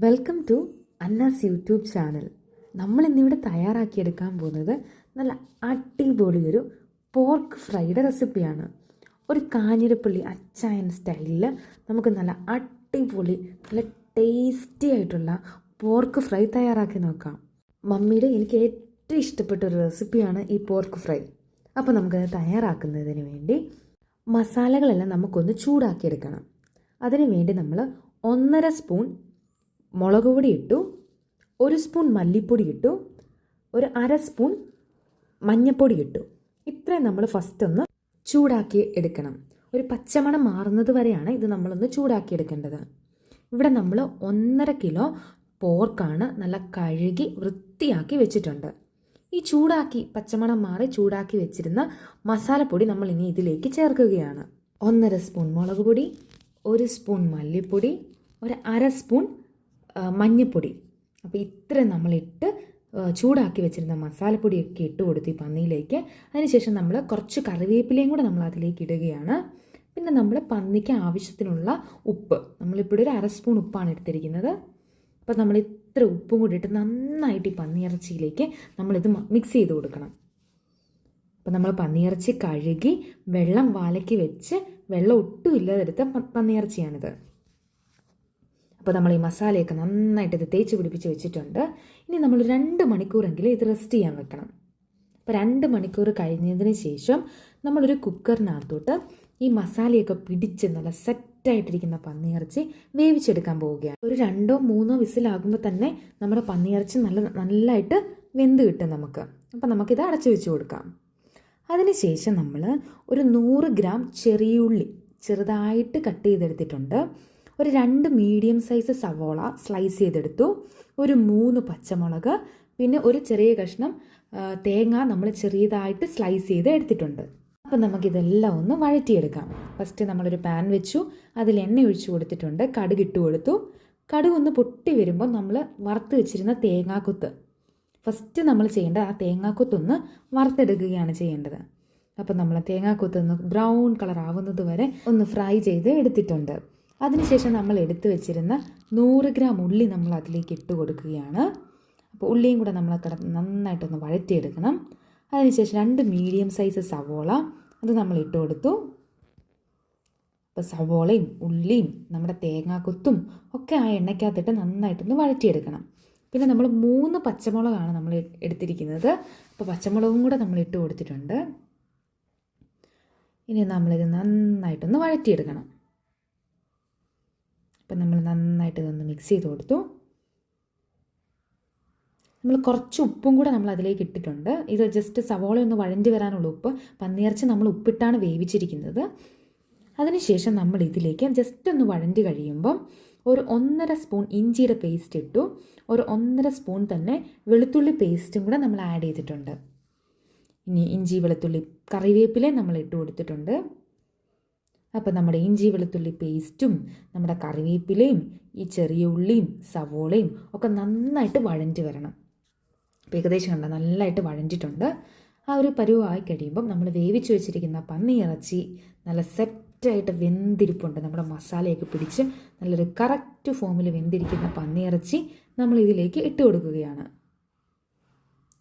Welcome to Anna's YouTube channel. നമ്മൾ ഇന്നിവിടെ തയ്യാറാക്കിയെടുക്കാൻ പോകുന്നത് നല്ല അടിപൊളി ഒരു പോർക്ക് ഫ്രൈയുടെ റെസിപ്പിയാണ്. ഒരു കാഞ്ഞിരപ്പള്ളി അച്ചായൻ സ്റ്റൈലിൽ നമുക്ക് നല്ല അടിപൊളി നല്ല ടേസ്റ്റി ആയിട്ടുള്ള പോർക്ക് ഫ്രൈ തയ്യാറാക്കി നോക്കാം. മമ്മിയുടെ എനിക്ക് ഏറ്റവും ഇഷ്ടപ്പെട്ട ഒരു റെസിപ്പിയാണ് ഈ പോർക്ക് ഫ്രൈ. അപ്പോൾ നമുക്കത് തയ്യാറാക്കുന്നതിന് വേണ്ടി മസാലകളെല്ലാം നമുക്കൊന്ന് ചൂടാക്കിയെടുക്കണം. അതിന് വേണ്ടി നമ്മൾ 1.5 സ്പൂൺ മുളക് പൊടി ഇട്ടു, 1 സ്പൂൺ മല്ലിപ്പൊടി ഇട്ടു, ഒരു 1/2 സ്പൂൺ മഞ്ഞൾപ്പൊടി ഇട്ടു. ഇത്രയും നമ്മൾ ഫസ്റ്റ് ഒന്ന് ചൂടാക്കി എടുക്കണം. ഒരു പച്ചമണം മാറുന്നത് വരെയാണ് ഇത് നമ്മളൊന്ന് ചൂടാക്കി എടുക്കേണ്ടത്. ഇവിടെ നമ്മൾ 1.5 കിലോ പോർക്കാണ് നല്ല കഴുകി വൃത്തിയാക്കി വെച്ചിട്ടുണ്ട്. ഈ പച്ചമണം മാറി ചൂടാക്കി വെച്ചിരുന്ന മസാലപ്പൊടി നമ്മൾ ഇനി ഇതിലേക്ക് ചേർക്കുകയാണ്. 1.5 സ്പൂൺ മുളക് പൊടി, 1 സ്പൂൺ മല്ലിപ്പൊടി, ഒരു 1/2 സ്പൂൺ മഞ്ഞൾപ്പൊടി. അപ്പോൾ ഇത്രയും നമ്മളിട്ട് ചൂടാക്കി വെച്ചിരുന്ന മസാലപ്പൊടിയൊക്കെ ഇട്ട് കൊടുത്ത് ഈ പന്നിയിലേക്ക്. അതിനുശേഷം നമ്മൾ കുറച്ച് കറിവേപ്പിലയും കൂടെ നമ്മൾ അതിലേക്ക് ഇടുകയാണ്. പിന്നെ നമ്മൾ പന്നിക്ക് ആവശ്യത്തിനുള്ള ഉപ്പ്, നമ്മളിപ്പോൾ ഒരു 1/2 സ്പൂൺ ഉപ്പാണ് എടുത്തിരിക്കുന്നത്. അപ്പോൾ നമ്മൾ ഇത്ര ഉപ്പും കൂടി ഇട്ട് നന്നായിട്ട് ഈ പന്നിയിറച്ചിയിലേക്ക് നമ്മളിത് മിക്സ് ചെയ്ത് കൊടുക്കണം. അപ്പോൾ നമ്മൾ പന്നിയിറച്ചി കഴുകി വെള്ളം വാലയ്ക്ക് വെച്ച് വെള്ളം ഒട്ടും ഇല്ലാതെടുത്ത പന്നിയിറച്ചിയാണിത്. അപ്പോൾ നമ്മൾ ഈ മസാലയൊക്കെ നന്നായിട്ട് ഇത് തേച്ച് പിടിപ്പിച്ച് വെച്ചിട്ടുണ്ട്. ഇനി നമ്മൾ 2 മണിക്കൂറെങ്കിലും ഇത് റെസ്റ്റ് ചെയ്യാൻ വെക്കണം. അപ്പോൾ 2 മണിക്കൂർ കഴിഞ്ഞതിന് ശേഷം നമ്മളൊരു കുക്കറിനകത്തോട്ട് ഈ മസാലയൊക്കെ പിടിച്ച് നല്ല സെറ്റായിട്ടിരിക്കുന്ന പന്നിയിറച്ചി വേവിച്ചെടുക്കാൻ പോവുകയാണ്. ഒരു 2-3 വിസിലാകുമ്പോൾ തന്നെ നമ്മുടെ പന്നിയിറച്ചി നല്ലതായിട്ട് വെന്ത് കിട്ടും നമുക്ക്. അപ്പോൾ നമുക്കിത് അടച്ചു വെച്ച് കൊടുക്കാം. അതിനുശേഷം നമ്മൾ ഒരു 100 ഗ്രാം ചെറിയ ഉള്ളി ചെറുതായിട്ട് കട്ട് ചെയ്തെടുത്തിട്ടുണ്ട്. ഒരു 2 മീഡിയം സൈസ് സവോള സ്ലൈസ് ചെയ്തെടുത്തു, ഒരു 3 പച്ചമുളക്, പിന്നെ ഒരു ചെറിയ കഷ്ണം തേങ്ങ നമ്മൾ ചെറിയതായിട്ട് സ്ലൈസ് ചെയ്ത് എടുത്തിട്ടുണ്ട്. അപ്പം നമുക്കിതെല്ലാം ഒന്ന് വഴറ്റിയെടുക്കാം. ഫസ്റ്റ് നമ്മളൊരു പാൻ വെച്ചു, അതിൽ എണ്ണ ഒഴിച്ചു കൊടുത്തിട്ടുണ്ട്, കടുക് ഇട്ട് കൊടുത്തു. കടുക് ഒന്ന് പൊട്ടി വരുമ്പോൾ നമ്മൾ വറുത്ത് വെച്ചിരുന്ന തേങ്ങാക്കൊത്ത് ഫസ്റ്റ് നമ്മൾ ചെയ്യേണ്ടത് ആ തേങ്ങാക്കൊത്തൊന്ന് വറുത്തെടുക്കുകയാണ് ചെയ്യേണ്ടത്. അപ്പം നമ്മൾ തേങ്ങാക്കൊത്തൊന്ന് ബ്രൗൺ കളർ ആവുന്നത് വരെ ഒന്ന് ഫ്രൈ ചെയ്ത് എടുത്തിട്ടുണ്ട്. അതിനുശേഷം നമ്മൾ എടുത്തു വെച്ചിരുന്ന 100 ഗ്രാം ഉള്ളി നമ്മൾ അതിലേക്ക് ഇട്ട് കൊടുക്കുകയാണ്. അപ്പോൾ ഉള്ളിയും കൂടെ നമ്മൾ നന്നായിട്ടൊന്ന് വഴറ്റിയെടുക്കണം. അതിനുശേഷം 2 മീഡിയം സൈസ് സവോള അത് നമ്മൾ ഇട്ട് കൊടുത്തു. അപ്പോൾ സവോളയും ഉള്ളിയും നമ്മുടെ തേങ്ങാക്കൊത്തും ഒക്കെ ആ എണ്ണയ്ക്കകത്തിട്ട് നന്നായിട്ടൊന്ന് വഴറ്റിയെടുക്കണം. പിന്നെ നമ്മൾ 3 പച്ചമുളകാണ് നമ്മൾ എടുത്തിരിക്കുന്നത്. അപ്പോൾ പച്ചമുളകും കൂടെ നമ്മൾ ഇട്ട് കൊടുത്തിട്ടുണ്ട്. ഇനി നമ്മളിത് നന്നായിട്ടൊന്ന് വഴറ്റിയെടുക്കണം. അപ്പം നമ്മൾ നന്നായിട്ട് ഇതൊന്ന് മിക്സ് ചെയ്ത് കൊടുത്തു. നമ്മൾ കുറച്ച് ഉപ്പും കൂടെ നമ്മൾ അതിലേക്ക് ഇട്ടിട്ടുണ്ട്. ഇത് ജസ്റ്റ് സവോള ഒന്ന് വഴണ്ടി വരാനുള്ള ഉപ്പ്. പന്നിയിറച്ചി നമ്മൾ ഉപ്പിട്ടാണ് വേവിച്ചിരിക്കുന്നത്. അതിനുശേഷം നമ്മൾ ഇതിലേക്ക് ജസ്റ്റ് ഒന്ന് വഴണ്ടി കഴിയുമ്പം ഒരു 1.5 സ്പൂൺ ഇഞ്ചിയുടെ പേസ്റ്റ് ഇട്ടു, ഒരു 1.5 സ്പൂൺ തന്നെ വെളുത്തുള്ളി പേസ്റ്റും കൂടെ നമ്മൾ ആഡ് ചെയ്തിട്ടുണ്ട്. ഇനി ഇഞ്ചി വെളുത്തുള്ളി കറിവേപ്പിലയും നമ്മൾ ഇട്ട് കൊടുത്തിട്ടുണ്ട്. അപ്പോൾ നമ്മുടെ ഇഞ്ചി വെളുത്തുള്ളി പേസ്റ്റും നമ്മുടെ കറിവേപ്പിലയും ഈ ചെറിയ ഉള്ളിയും സവോളയും ഒക്കെ നന്നായിട്ട് വഴണ്ടി വരണം. അപ്പോൾ ഏകദേശം കണ്ട നല്ലതായിട്ട് വഴണ്ടിട്ടുണ്ട്. ആ ഒരു പരുവമായി കഴിയുമ്പം നമ്മൾ വേവിച്ച് വെച്ചിരിക്കുന്ന പന്നിയിറച്ചി നല്ല സെറ്റായിട്ട് വെന്തിരിപ്പുണ്ട്. നമ്മുടെ മസാലയൊക്കെ പിടിച്ച് നല്ലൊരു കറക്റ്റ് ഫോമിൽ വെന്തിരിക്കുന്ന പന്നിയിറച്ചി നമ്മൾ ഇതിലേക്ക് ഇട്ട് കൊടുക്കുകയാണ്.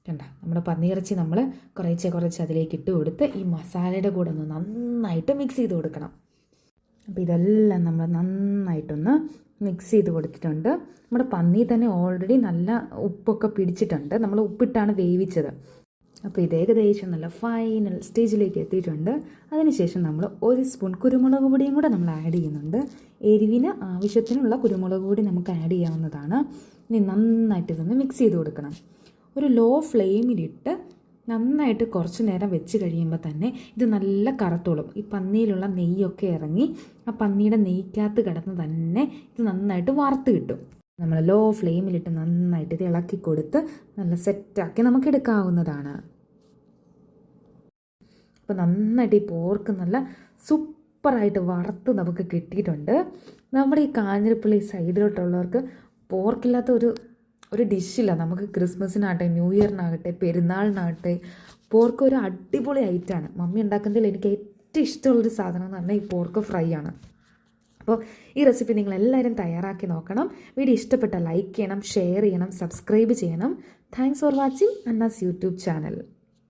കണ്ട നമ്മുടെ പന്നിയിറച്ചി നമ്മൾ കുറച്ച് അതിലേക്ക് ഇട്ട് കൊടുത്ത് ഈ മസാലയുടെ കൂടെ ഒന്ന് നന്നായിട്ട് മിക്സ് ചെയ്ത് കൊടുക്കണം. അപ്പോൾ ഇതെല്ലാം നമ്മൾ നന്നായിട്ടൊന്ന് മിക്സ് ചെയ്ത് കൊടുത്തിട്ടുണ്ട്. നമ്മുടെ പന്നി തന്നെ ഓൾറെഡി നല്ല ഉപ്പൊക്കെ പിടിച്ചിട്ടുണ്ട്, നമ്മൾ ഉപ്പിട്ടാണ് വേവിച്ചത്. അപ്പോൾ ഇത് ഏകദേശം നല്ല ഫൈനൽ സ്റ്റേജിലേക്ക് എത്തിയിട്ടുണ്ട്. അതിനുശേഷം നമ്മൾ 1 സ്പൂൺ കുരുമുളക് പൊടിയും കൂടെ നമ്മൾ ആഡ് ചെയ്യുന്നുണ്ട്. എരിവിന് ആവശ്യത്തിനുള്ള കുരുമുളക് പൊടി നമുക്ക് ആഡ് ചെയ്യാവുന്നതാണ്. ഇനി നന്നായിട്ട് ഇതൊന്ന് മിക്സ് ചെയ്ത് കൊടുക്കണം. ഒരു ലോ ഫ്ലെയിമിലിട്ട് നന്നായിട്ട് കുറച്ച് നേരം വെച്ച് കഴിയുമ്പോൾ തന്നെ ഇത് നല്ല കറുത്തോളും. ഈ പന്നിയിലുള്ള നെയ്യൊക്കെ ഇറങ്ങി ആ പന്നിയുടെ നെയ്ക്കകത്ത് കിടന്ന് തന്നെ ഇത് നന്നായിട്ട് വറുത്ത് കിട്ടും. നമ്മൾ ലോ ഫ്ലെയിമിലിട്ട് നന്നായിട്ട് ഇത് ഇളക്കി കൊടുത്ത് നല്ല സെറ്റാക്കി നമുക്ക് എടുക്കാവുന്നതാണ്. അപ്പോൾ നന്നായിട്ട് ഈ പോർക്ക് നല്ല സൂപ്പറായിട്ട് വറുത്ത് നമുക്ക് കിട്ടിയിട്ടുണ്ട്. നമ്മുടെ ഈ കാഞ്ഞിരപ്പള്ളി സൈഡിലോട്ടുള്ളവർക്ക് പോർക്കില്ലാത്ത ഒരു ഡിഷില്ല. നമുക്ക് ക്രിസ്മസിനാകട്ടെ, ന്യൂ ഇയറിനാകട്ടെ, പെരുന്നാളിനാകട്ടെ പോർക്ക് ഒരു അടിപൊളി ഐറ്റമാണ്. മമ്മി ഉണ്ടാക്കുന്നതിൽ എനിക്ക് ഏറ്റവും ഇഷ്ടമുള്ളൊരു സാധനം എന്ന് പറഞ്ഞാൽ ഈ പോർക്ക് ഫ്രൈ ആണ്. അപ്പോൾ ഈ റെസിപ്പി നിങ്ങളെല്ലാവരും തയ്യാറാക്കി നോക്കണം. വീഡിയോ ഇഷ്ടപ്പെട്ടാൽ ലൈക്ക് ചെയ്യണം, ഷെയർ ചെയ്യണം, സബ്സ്ക്രൈബ് ചെയ്യണം. Thanks for watching Anna's YouTube channel.